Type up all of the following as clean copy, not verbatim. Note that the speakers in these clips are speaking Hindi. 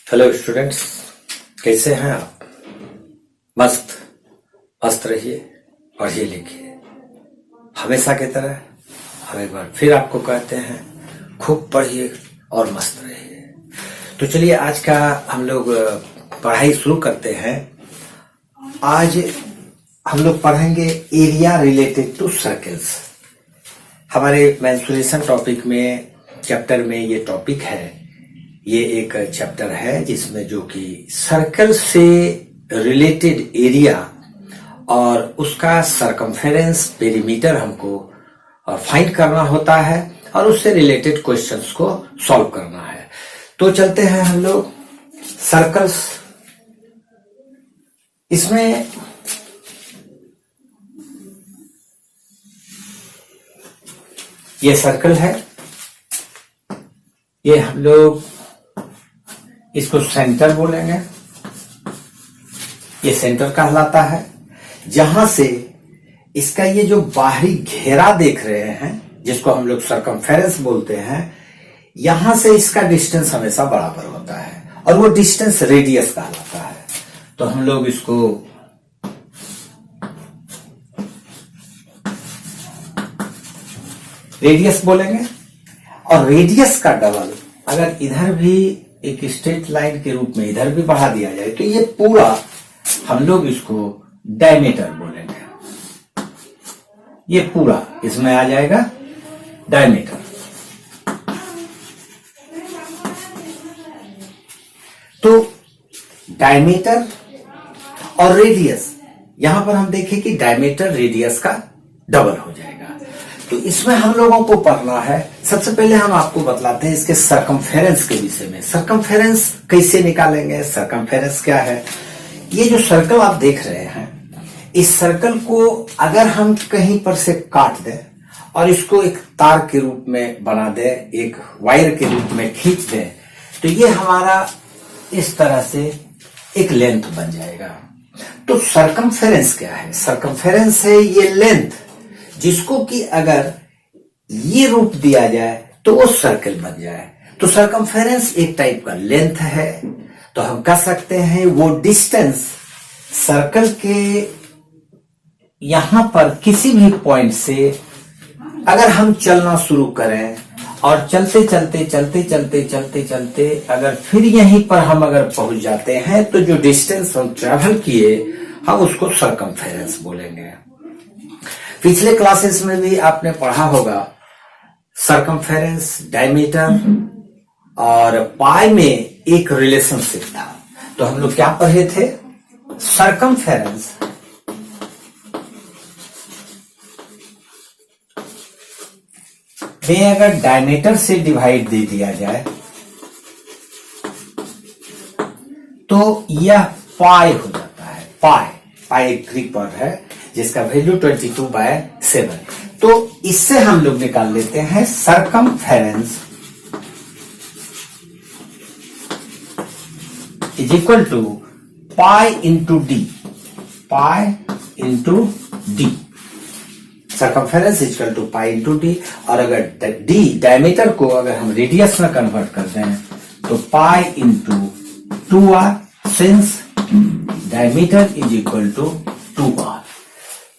हेलो स्टूडेंट्स, कैसे हैं आप? मस्त मस्त रहिए, पढ़िए लिखिए। हमेशा की तरह हम एक बार फिर आपको कहते हैं, खूब पढ़िए और मस्त रहिए। तो चलिए आज का हम लोग पढ़ाई शुरू करते हैं। आज हम लोग पढ़ेंगे एरिया रिलेटेड टू सर्कल्स। हमारे मेंसुरेशन टॉपिक में, चैप्टर में ये टॉपिक है। ये एक चैप्टर है जिसमें जो कि सर्कल से रिलेटेड एरिया और उसका सरकमफेरेंस, पेरीमीटर हमको फाइंड करना होता है और उससे रिलेटेड क्वेश्चंस को सॉल्व करना है। तो चलते हैं हम लोग सर्कल्स। इसमें ये सर्कल है, ये हम लोग इसको सेंटर बोलेंगे। ये सेंटर कहलाता है, जहां से इसका ये जो बाहरी घेरा देख रहे हैं, जिसको हम लोग सरकमफेरेंस बोलते हैं, यहां से इसका डिस्टेंस हमेशा बराबर होता है और वो डिस्टेंस रेडियस कहलाता है। तो हम लोग इसको रेडियस बोलेंगे। और रेडियस का डबल अगर इधर भी एक स्ट्रेट लाइन के रूप में इधर भी बढ़ा दिया जाए तो ये पूरा हम लोग इसको डायमीटर बोलेंगे। ये पूरा इसमें आ जाएगा डायमीटर। तो डायमीटर और रेडियस, यहां पर हम देखें कि डायमीटर रेडियस का डबल हो जाएगा। तो इसमें हम लोगों को पढ़ना है। सबसे पहले हम आपको बतलाते हैं इसके सरकमफेरेंस के विषय में। सरकमफेरेंस कैसे निकालेंगे, सरकमफेरेंस क्या है। ये जो सर्कल आप देख रहे हैं, इस सर्कल को अगर हम कहीं पर से काट दें और इसको एक तार के रूप में बना दें, एक वायर के रूप में खींच दें, तो ये हमारा इस तरह से एक लेंथ बन जाएगा। तो सरकमफेरेंस क्या है? सरकमफेरेंस है ये लेंथ जिसको कि अगर ये रूप दिया जाए तो वो सर्कल बन जाए। तो सरकमफेरेंस एक टाइप का लेंथ है। तो हम कह सकते हैं वो डिस्टेंस सर्कल के यहां पर किसी भी पॉइंट से अगर हम चलना शुरू करें और चलते चलते चलते चलते चलते चलते अगर फिर यहीं पर हम अगर पहुंच जाते हैं तो जो डिस्टेंस हम ट्रेवल किए हम उसको सरकमफेरेंस बोलेंगे। पिछले क्लासेस में भी आपने पढ़ा होगा सरकमफेरेंस, डायमीटर और पाई में एक रिलेशनशिप था। तो हम लोग क्या पढ़े थे? सरकमफेरेंस में अगर डायमीटर से डिवाइड दे दिया जाए तो यह पाई हो जाता है। पाई एक ग्रीक वर्ड है जिसका वैल्यू 22/7। तो इससे हम लोग निकाल लेते हैं circumference is equal to pi into D. Pi into D, circumference is equal to pi into D. और अगर डी डायमीटर को अगर हम रेडियस में कन्वर्ट करते हैं तो pi into 2r, since diameter is equal to 2r।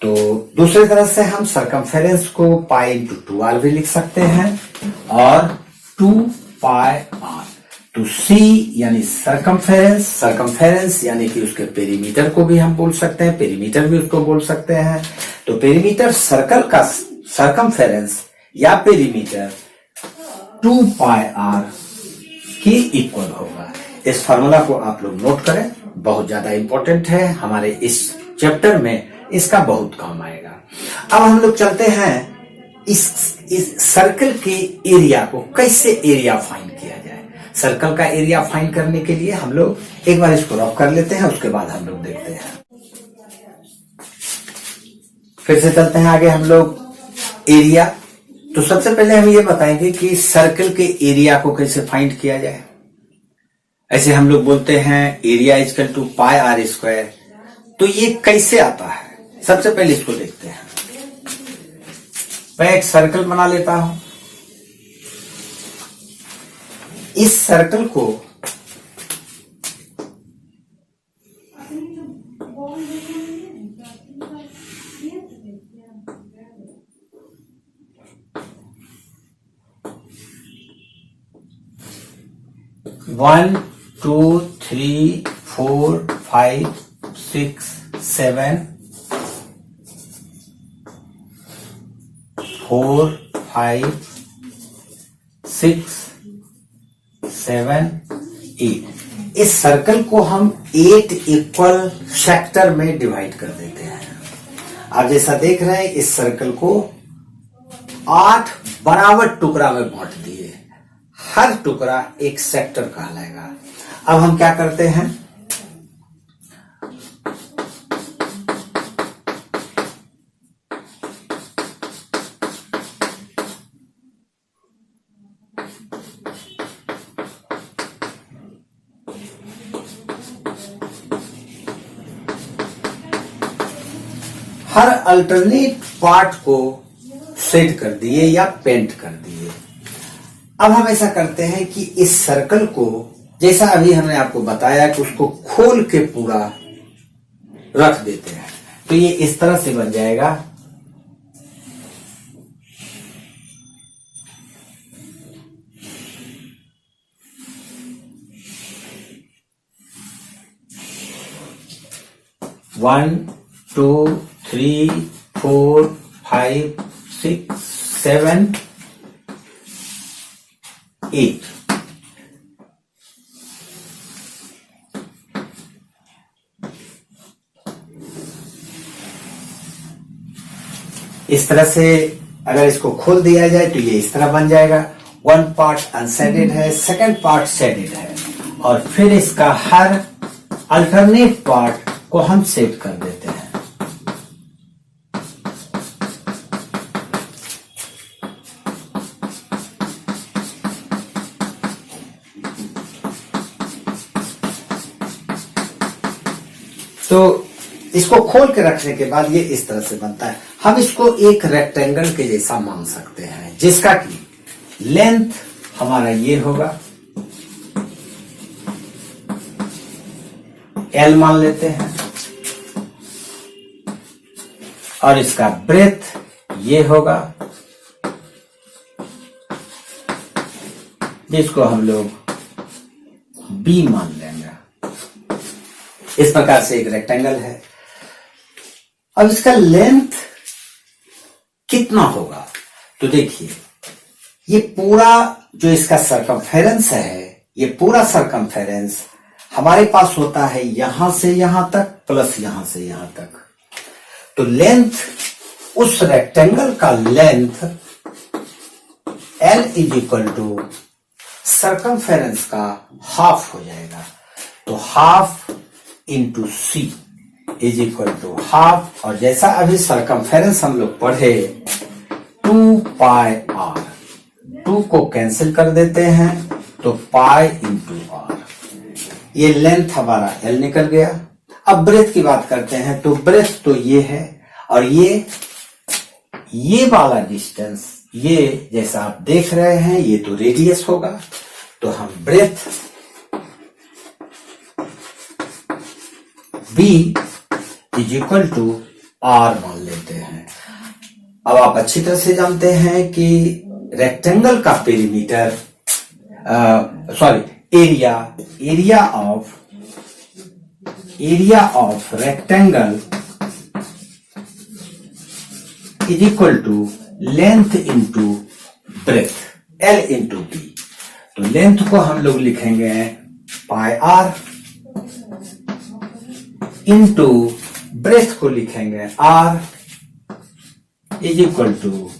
तो दूसरी तरह से हम सरकमफेरेंस को पाई इंटू 2r भी लिख सकते हैं और 2πr। तो C यानी सरकमफेरेंस, सरकमफेरेंस यानी कि उसके पेरीमीटर को भी हम बोल सकते हैं, पेरीमीटर भी उसको बोल सकते हैं। तो पेरीमीटर सर्कल का सरकमफेरेंस या पेरीमीटर 2πr के इक्वल होगा। इस फार्मूला को आप लोग नोट करें, बहुत ज्यादा इंपॉर्टेंट है, हमारे इस चैप्टर में इसका बहुत काम आएगा। अब हम लोग चलते हैं इस सर्कल के एरिया को कैसे एरिया फाइंड किया जाए। सर्कल का एरिया फाइंड करने के लिए हम लोग एक बार इसको रफ कर लेते हैं, उसके बाद हम लोग देखते हैं। फिर से चलते हैं आगे हम लोग एरिया। तो सबसे पहले हम ये बताएंगे कि सर्कल के एरिया को कैसे फाइंड किया जाए। ऐसे हम लोग बोलते हैं area equal to pi R square. तो ये कैसे आता है, सबसे पहले इसको देखते हैं। मैं एक सर्कल बना लेता हूं। इस सर्कल को 1 2 3 4 5 6 7 4 5 6 7 8। इस सर्कल को हम 8 इक्वल सेक्टर में डिवाइड कर देते हैं। आप जैसा देख रहे हैं इस सर्कल को 8 बराबर टुकड़ा में बांट दिए, हर टुकड़ा एक सेक्टर कहलाएगा। अब हम क्या करते हैं, हर अल्टरनेट पार्ट को सेट कर दिए या पेंट कर दिए। अब हम ऐसा करते हैं कि इस सर्कल को, जैसा अभी हमने आपको बताया कि उसको खोल के पूरा रख देते हैं, तो ये इस तरह से बन जाएगा। वन 2 3 4 5 6 7 8। इस तरह से अगर इसको खोल दिया जाए तो ये इस तरह बन जाएगा। वन पार्ट अनशेडेड है, सेकंड पार्ट शेडेड है, और फिर इसका हर अल्टरनेट पार्ट को हम सेट कर देते हैं। तो इसको खोल के रखने के बाद ये इस तरह से बनता है। हम इसको एक रेक्टेंगल के जैसा मान सकते हैं, जिसका कि लेंथ हमारा ये होगा, L मान लेते हैं, और इसका ब्रेथ ये होगा, जिसको हम लोग B मान लेंगे। इस प्रकार से एक रेक्टेंगल है। अब इसका लेंथ कितना होगा, तो देखिए ये पूरा जो इसका सरकमफेरेंस है, ये पूरा सरकमफेरेंस हमारे पास होता है यहां से यहां तक प्लस यहां से यहां तक। तो लेंथ, उस रेक्टेंगल का length L is equal to circumference का हाफ हो जाएगा। तो half into C is equal to half, और जैसा अभी सरकमफेरेंस हम लोग पढ़े 2 पाई आर, 2 को कैंसिल कर देते हैं तो पाई इंटू आर, ये लेंथ हमारा L निकल गया। अब ब्रेथ की बात करते हैं, तो ब्रेथ तो ये है, और ये वाला डिस्टेंस, ये जैसा आप देख रहे हैं ये तो रेडियस होगा। तो हम breadth B is equal to R मान लेते हैं। अब आप अच्छी तरह से जानते हैं कि रेक्टेंगल का perimeter, area of rectangle is equal to length into breadth, L into B। तो लेंथ को हम लोग लिखेंगे पाई R, इंटू ब्रेथ को लिखेंगे R is equal to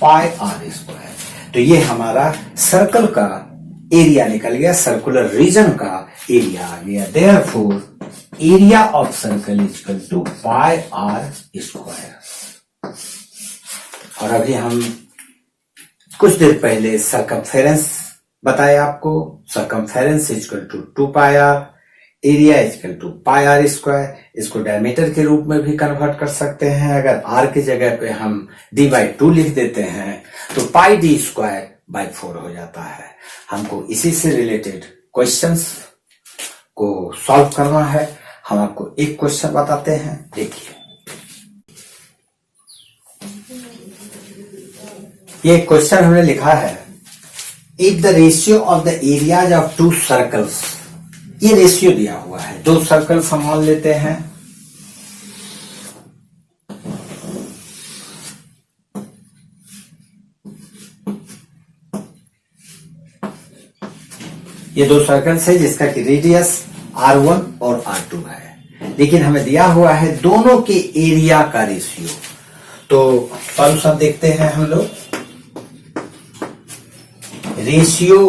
pi R square. तो ये हमारा सर्कल का एरिया निकल गया, सर्कुलर रीजन का एरिया आ गया। Therefore area of circle is equal to pi R square. और अभी हम कुछ देर पहले सरकमफेरेंस बताया आपको, circumference is equal to 2 pi R, area equal to pi R square. इसको डायमीटर के रूप में भी कन्वर्ट कर सकते हैं। अगर आर की जगह पे हम d/2 लिख देते हैं तो पाई d स्क्वायर बाई 4 हो जाता है। हमको इसी से रिलेटेड क्वेश्चंस को सॉल्व करना है। हम आपको एक क्वेश्चन बताते हैं, देखिए। ये क्वेश्चन हमने लिखा है, if the ratio of the areas of to circles, ये रेशियो दिया हुआ है, दो सर्कल्स हम मान लेते हैं, ये दो सर्कल्स है जिसका कि रेडियस R1 और R2 है, लेकिन हमें दिया हुआ है दोनों के एरिया का रेशियो। तो सॉल्यूशन देखते हैं हम लोग। Ratio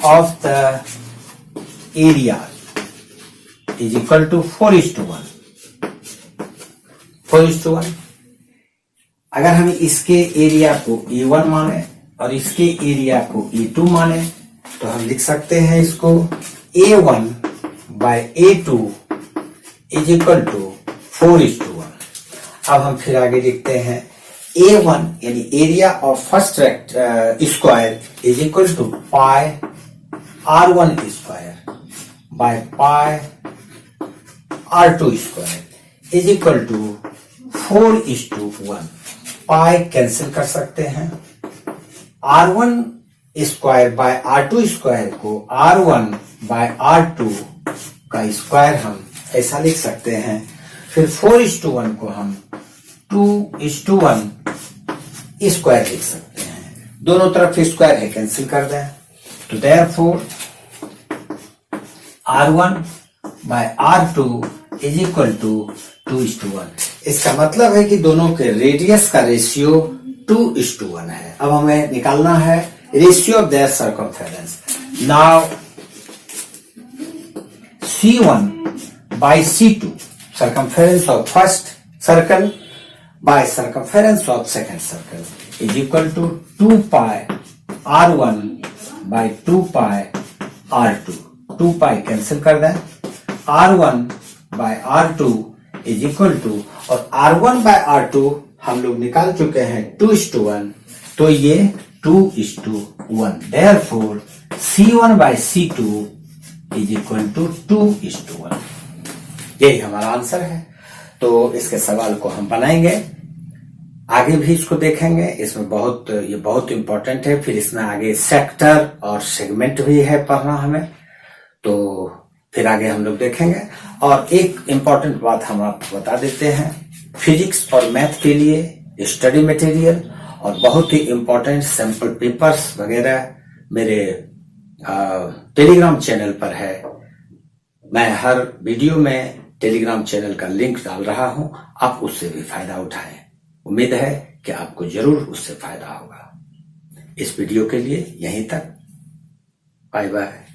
of the area is equal to 4:1। 4:1। अगर हम इसके एरिया को A1 माने और इसके एरिया को A2 माने तो हम लिख सकते हैं इसको A1 by A2 is equal to 4:1। अब हम फिर आगे लिखते हैं A1 यानी area of first square is equal to pi R1 square by pi R2 square is equal to 4:1। Pi cancel कर सकते हैं, R1 square bye R2 square को R1 बाय R2 का स्क्वायर हम ऐसा लिख सकते हैं। फिर 4:1 को हम 2:1 स्क्वायर लिख सकते हैं, दोनों तरफ स्क्वायर है कैंसिल कर दें, तो therefore R1 by R2 is equal to 2:1। इसका मतलब है कि दोनों के रेडियस का रेशियो 2:1 है। अब हमें निकालना है ratio of their circumference. Now C1 by C2, circumference of first circle by circumference of second circle is equal to 2 pi R1 by 2 pi R2। 2 pi cancel कर दें, R1 by R2 is equal to, और R1 by R2 हम लोग निकाल चुके हैं 2:1, तो ये 2:1। Therefore C1 by C2 is equal to 2:1। यही हमारा आंसर है। तो इसके सवाल को हम बनाएंगे, आगे भी इसको देखेंगे, इसमें ये बहुत इंपॉर्टेंट है। फिर इसमें आगे सेक्टर और सेगमेंट भी है पढ़ना हमें, तो फिर आगे हम लोग देखेंगे। और एक इंपॉर्टेंट बात हम आपको बता देते हैं, फिजिक्स और मैथ के लिए स्टडी मटेरियल और बहुत ही इंपॉर्टेंट सैंपल पेपर्स वगैरह मेरे टेलीग्राम चैनल पर है। मैं हर वीडियो में टेलीग्राम चैनल का लिंक डाल रहा हूं, आप उससे भी फायदा उठाएं। उम्मीद है कि आपको जरूर उससे फायदा होगा। इस वीडियो के लिए यहीं तक, बाय बाय।